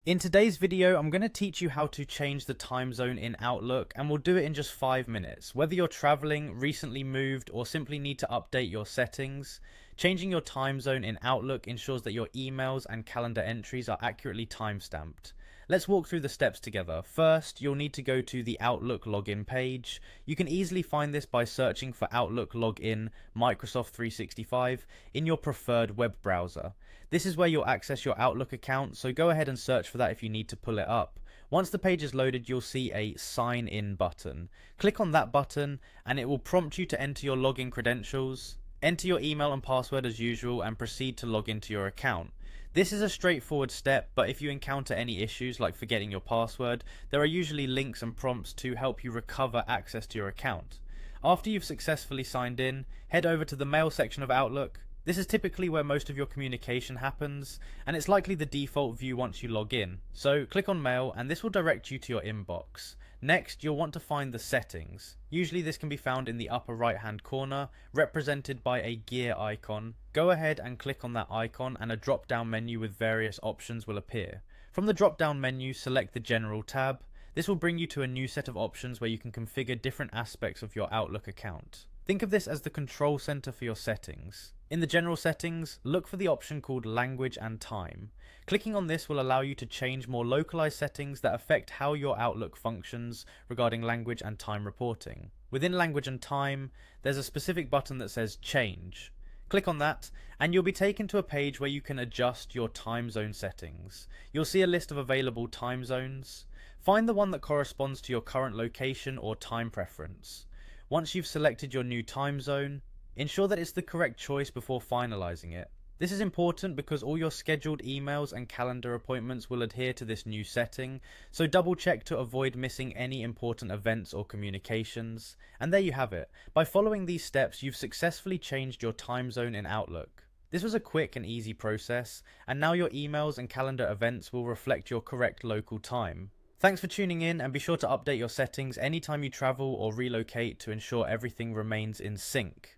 In today's video, I'm going to teach you how to change the time zone in Outlook, and we'll do it in just 5 minutes. Whether you're traveling, recently moved, or simply need to update your settings, changing your time zone in Outlook ensures that your emails and calendar entries are accurately timestamped. Let's walk through the steps together. First, you'll need to go to the Outlook login page. You can easily find this by searching for Outlook Login Microsoft 365 in your preferred web browser. This is where you'll access your Outlook account, so go ahead and search for that if you need to pull it up. Once the page is loaded, you'll see a sign in button. Click on that button and it will prompt you to enter your login credentials. Enter your email and password as usual and proceed to log into your account. This is a straightforward step, but if you encounter any issues like forgetting your password, there are usually links and prompts to help you recover access to your account. After you've successfully signed in, head over to the mail section of Outlook. This is typically where most of your communication happens, and it's likely the default view once you log in. So click on Mail and this will direct you to your inbox. Next, you'll want to find the settings. Usually this can be found in the upper right hand corner, represented by a gear icon. Go ahead and click on that icon and a drop down menu with various options will appear. From the drop down menu, select the General tab. This will bring you to a new set of options where you can configure different aspects of your Outlook account. Think of this as the control center for your settings. In the general settings, look for the option called Language and Time. Clicking on this will allow you to change more localized settings that affect how your Outlook functions regarding language and time reporting. Within Language and Time, there's a specific button that says Change. Click on that and you'll be taken to a page where you can adjust your time zone settings. You'll see a list of available time zones. Find the one that corresponds to your current location or time preference. Once you've selected your new time zone, ensure that it's the correct choice before finalizing it. This is important because all your scheduled emails and calendar appointments will adhere to this new setting, so double check to avoid missing any important events or communications. And there you have it. By following these steps, you've successfully changed your time zone in Outlook. This was a quick and easy process, and now your emails and calendar events will reflect your correct local time. Thanks for tuning in, and be sure to update your settings anytime you travel or relocate to ensure everything remains in sync.